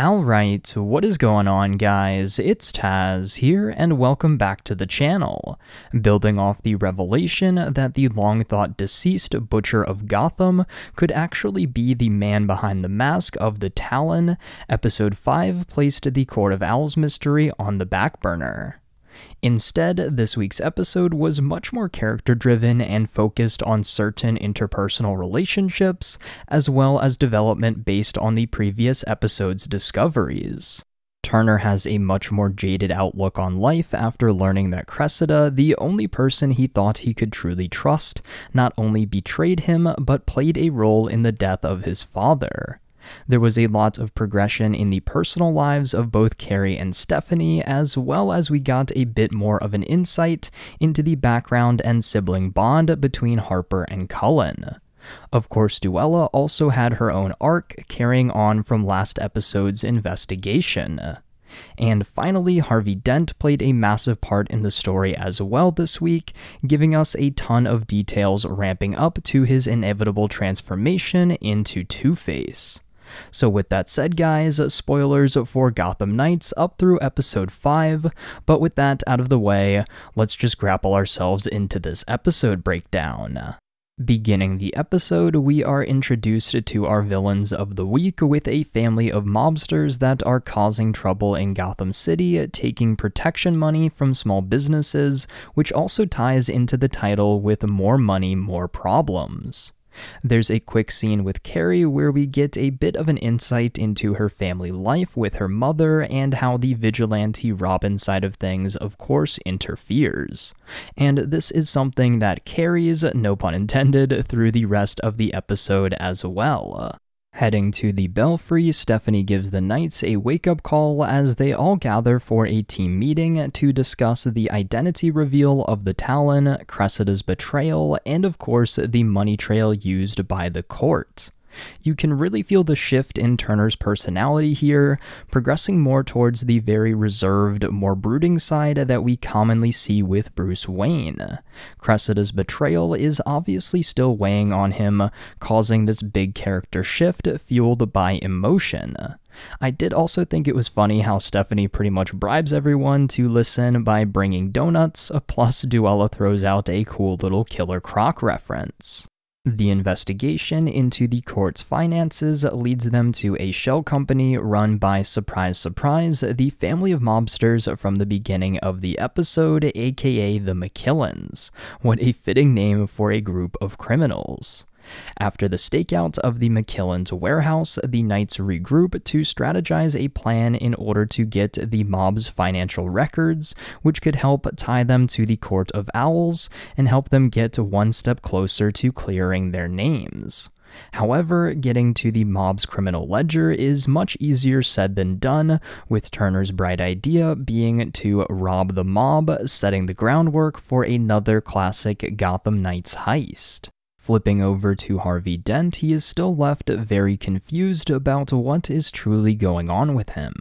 Alright, what is going on guys? It's Tazz here and welcome back to the channel. Building off the revelation that the long-thought deceased Butcher of Gotham could actually be the man behind the mask of the Talon, Episode 5 placed the Court of Owls mystery on the back burner. Instead, this week's episode was much more character-driven and focused on certain interpersonal relationships, as well as development based on the previous episode's discoveries. Turner has a much more jaded outlook on life after learning that Cressida, the only person he thought he could truly trust, not only betrayed him, but played a role in the death of his father. There was a lot of progression in the personal lives of both Carrie and Stephanie, as well as we got a bit more of an insight into the background and sibling bond between Harper and Cullen. Of course, Duella also had her own arc, carrying on from last episode's investigation. And finally, Harvey Dent played a massive part in the story as well this week, giving us a ton of details ramping up to his inevitable transformation into Two-Face. So with that said guys, spoilers for Gotham Knights up through episode 5, but with that out of the way, let's just grapple ourselves into this episode breakdown. Beginning the episode, we are introduced to our villains of the week with a family of mobsters that are causing trouble in Gotham City, taking protection money from small businesses, which also ties into the title with more money, more problems. There's a quick scene with Carrie where we get a bit of an insight into her family life with her mother and how the vigilante Robin side of things of course interferes. And this is something that carries, no pun intended, through the rest of the episode as well. Heading to the Belfry, Stephanie gives the Knights a wake-up call as they all gather for a team meeting to discuss the identity reveal of the Talon, Cressida's betrayal, and of course the money trail used by the court. You can really feel the shift in Turner's personality here, progressing more towards the very reserved, more brooding side that we commonly see with Bruce Wayne. Cressida's betrayal is obviously still weighing on him, causing this big character shift fueled by emotion. I did also think it was funny how Stephanie pretty much bribes everyone to listen by bringing donuts, plus Duella throws out a cool little Killer Croc reference. The investigation into the court's finances leads them to a shell company run by, surprise surprise, the family of mobsters from the beginning of the episode, aka the McKillens. What a fitting name for a group of criminals. After the stakeout of the McKillens' warehouse, the Knights regroup to strategize a plan in order to get the mob's financial records, which could help tie them to the Court of Owls and help them get one step closer to clearing their names. However, getting to the mob's criminal ledger is much easier said than done, with Turner's bright idea being to rob the mob, setting the groundwork for another classic Gotham Knights heist. Flipping over to Harvey Dent, he is still left very confused about what is truly going on with him.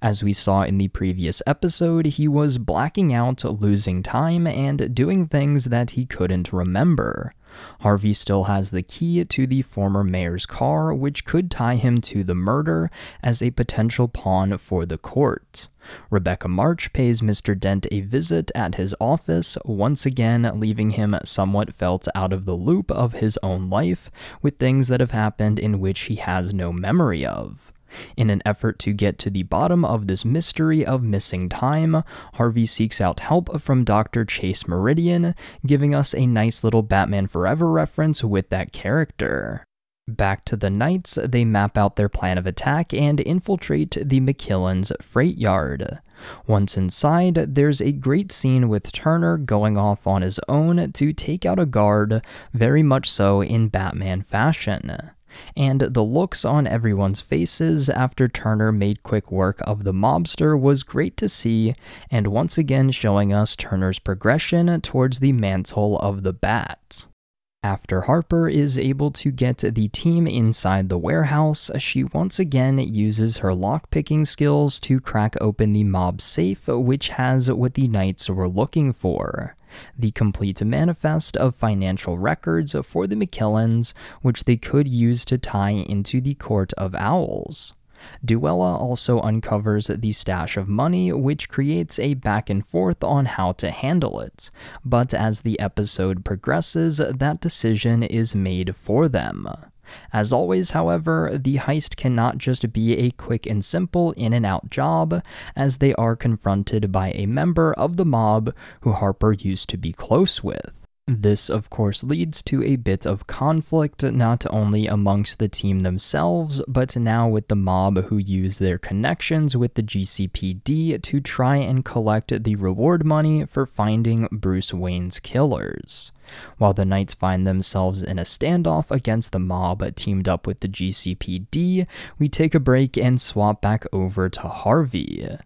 As we saw in the previous episode, he was blacking out, losing time, and doing things that he couldn't remember. Harvey still has the key to the former mayor's car, which could tie him to the murder as a potential pawn for the court. Rebecca March pays Mr. Dent a visit at his office, once again leaving him somewhat felt out of the loop of his own life, with things that have happened in which he has no memory of. In an effort to get to the bottom of this mystery of missing time, Harvey seeks out help from Dr. Chase Meridian, giving us a nice little Batman Forever reference with that character. Back to the Knights, they map out their plan of attack and infiltrate the McKillens' freight yard. Once inside, there's a great scene with Turner going off on his own to take out a guard, very much so in Batman fashion. And the looks on everyone's faces after Turner made quick work of the mobster was great to see, and once again showing us Turner's progression towards the mantle of the Bat. After Harper is able to get the team inside the warehouse, she once again uses her lockpicking skills to crack open the mob safe, which has what the Knights were looking for: the complete manifest of financial records for the McKillens, which they could use to tie into the Court of Owls. Duella also uncovers the stash of money, which creates a back and forth on how to handle it, but as the episode progresses, that decision is made for them. As always, however, the heist cannot just be a quick and simple in-and-out job, as they are confronted by a member of the mob who Harper used to be close with. This, of course, leads to a bit of conflict not only amongst the team themselves, but now with the mob who use their connections with the GCPD to try and collect the reward money for finding Bruce Wayne's killers. While the Knights find themselves in a standoff against the mob teamed up with the GCPD, we take a break and swap back over to Harvey.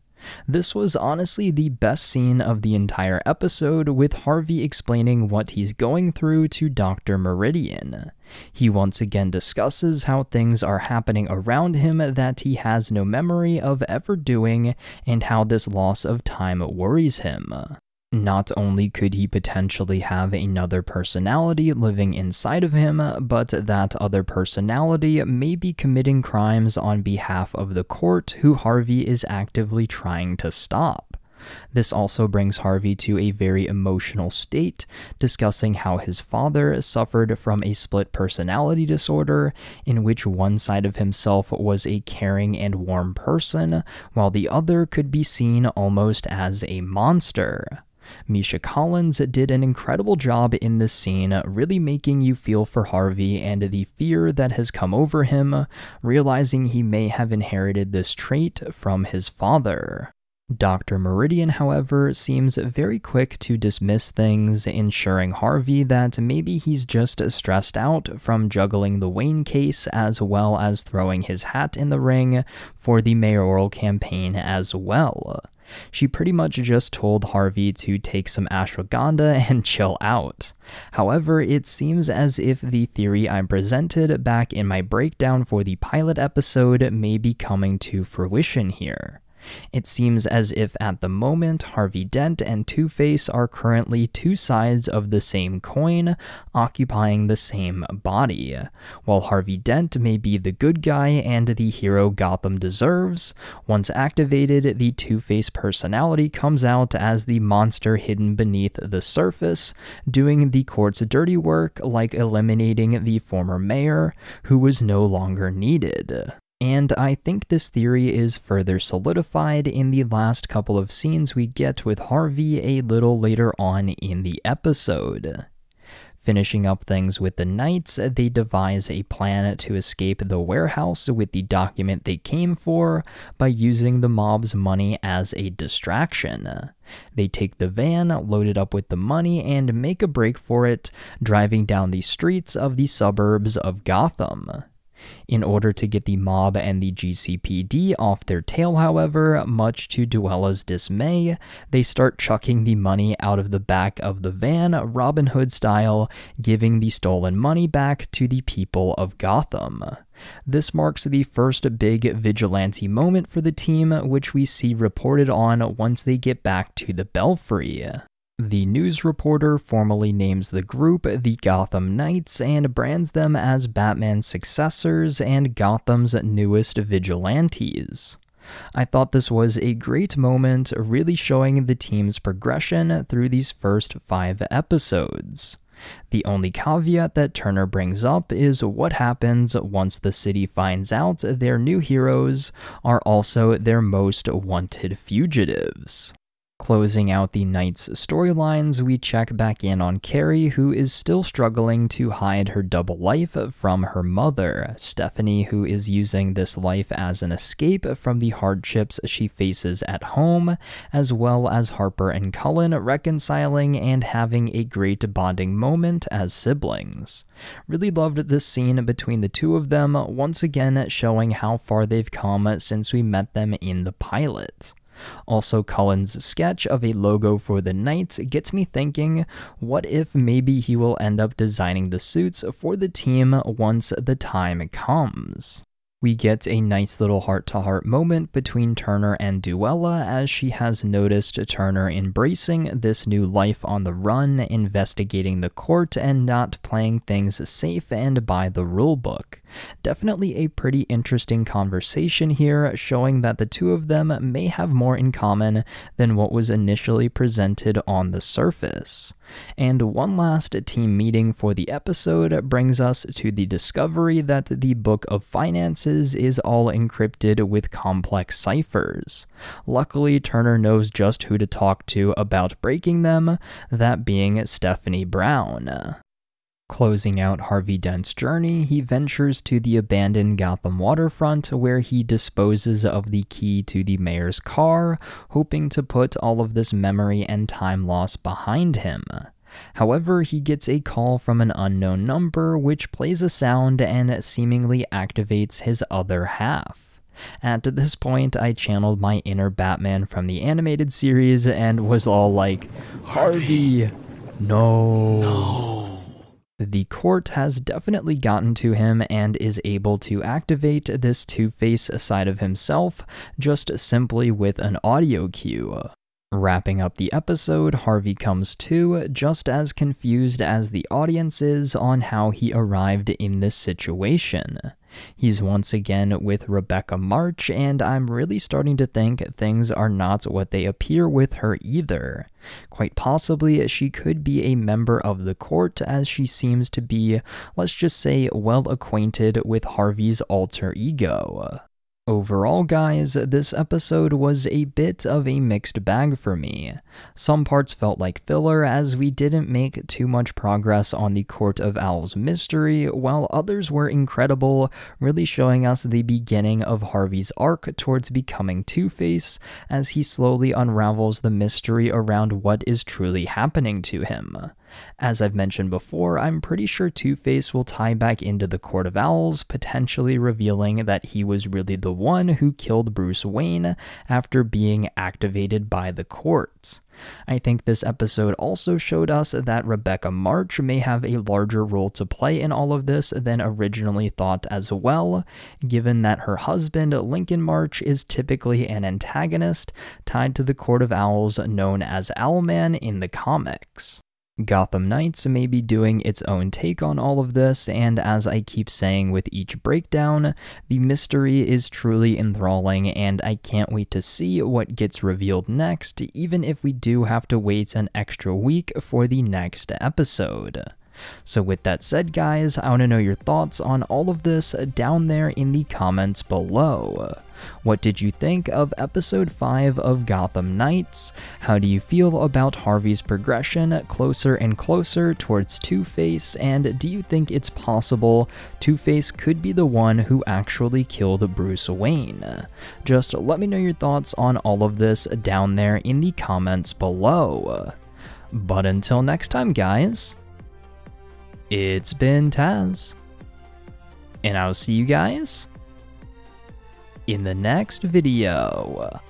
This was honestly the best scene of the entire episode, with Harvey explaining what he's going through to Dr. Meridian. He once again discusses how things are happening around him that he has no memory of ever doing, and how this loss of time worries him. Not only could he potentially have another personality living inside of him, but that other personality may be committing crimes on behalf of the court who Harvey is actively trying to stop. This also brings Harvey to a very emotional state, discussing how his father suffered from a split personality disorder, in which one side of himself was a caring and warm person, while the other could be seen almost as a monster. Misha Collins did an incredible job in this scene, really making you feel for Harvey and the fear that has come over him, realizing he may have inherited this trait from his father. Dr. Meridian, however, seems very quick to dismiss things, ensuring Harvey that maybe he's just stressed out from juggling the Wayne case as well as throwing his hat in the ring for the mayoral campaign as well. She pretty much just told Harvey to take some ashwagandha and chill out. However, it seems as if the theory I presented back in my breakdown for the pilot episode may be coming to fruition here. It seems as if at the moment Harvey Dent and Two-Face are currently two sides of the same coin, occupying the same body. While Harvey Dent may be the good guy and the hero Gotham deserves, once activated, the Two-Face personality comes out as the monster hidden beneath the surface, doing the court's dirty work, like eliminating the former mayor, who was no longer needed. And I think this theory is further solidified in the last couple of scenes we get with Harvey a little later on in the episode. Finishing up things with the Knights, they devise a plan to escape the warehouse with the document they came for by using the mob's money as a distraction. They take the van, load it up with the money, and make a break for it, driving down the streets of the suburbs of Gotham. In order to get the mob and the GCPD off their tail, however, much to Duella's dismay, they start chucking the money out of the back of the van, Robin Hood style, giving the stolen money back to the people of Gotham. This marks the first big vigilante moment for the team, which we see reported on once they get back to the Belfry. The news reporter formally names the group the Gotham Knights and brands them as Batman's successors and Gotham's newest vigilantes. I thought this was a great moment, really showing the team's progression through these first 5 episodes. The only caveat that Turner brings up is what happens once the city finds out their new heroes are also their most wanted fugitives. Closing out the Knights' storylines, we check back in on Carrie, who is still struggling to hide her double life from her mother, Stephanie, who is using this life as an escape from the hardships she faces at home, as well as Harper and Cullen reconciling and having a great bonding moment as siblings. Really loved this scene between the two of them, once again showing how far they've come since we met them in the pilot. Also, Cullen's sketch of a logo for the Knights gets me thinking, what if maybe he will end up designing the suits for the team once the time comes? We get a nice little heart-to-heart moment between Turner and Duella as she has noticed Turner embracing this new life on the run, investigating the court, and not playing things safe and by the rulebook, Definitely a pretty interesting conversation here, showing that the two of them may have more in common than what was initially presented on the surface. And one last team meeting for the episode brings us to the discovery that the Book of Finances is all encrypted with complex ciphers. Luckily, Turner knows just who to talk to about breaking them, that being Stephanie Brown. Closing out Harvey Dent's journey, he ventures to the abandoned Gotham waterfront where he disposes of the key to the mayor's car, hoping to put all of this memory and time loss behind him. However, he gets a call from an unknown number which plays a sound and seemingly activates his other half. At this point, I channeled my inner Batman from the animated series and was all like, Harvey, no. The court has definitely gotten to him and is able to activate this Two-Face side of himself just simply with an audio cue. Wrapping up the episode, Harvey comes to, just as confused as the audience is on how he arrived in this situation. He's once again with Rebecca March, and I'm really starting to think things are not what they appear with her either. Quite possibly, she could be a member of the court, as she seems to be, let's just say, well acquainted with Harvey's alter ego. Overall, guys, this episode was a bit of a mixed bag for me. Some parts felt like filler, as we didn't make too much progress on the Court of Owls mystery, while others were incredible, really showing us the beginning of Harvey's arc towards becoming Two-Face, as he slowly unravels the mystery around what is truly happening to him. As I've mentioned before, I'm pretty sure Two-Face will tie back into the Court of Owls, potentially revealing that he was really the one who killed Bruce Wayne after being activated by the court. I think this episode also showed us that Rebecca March may have a larger role to play in all of this than originally thought as well, given that her husband, Lincoln March, is typically an antagonist tied to the Court of Owls known as Owlman in the comics. Gotham Knights may be doing its own take on all of this, and as I keep saying with each breakdown, the mystery is truly enthralling, and I can't wait to see what gets revealed next, even if we do have to wait an extra week for the next episode. So with that said, guys, I want to know your thoughts on all of this down there in the comments below. What did you think of episode 5 of Gotham Knights? How do you feel about Harvey's progression closer and closer towards Two-Face, and do you think it's possible Two-Face could be the one who actually killed Bruce Wayne? Just let me know your thoughts on all of this down there in the comments below. But until next time, guys, it's been Tazz, and I'll see you guys in the next video.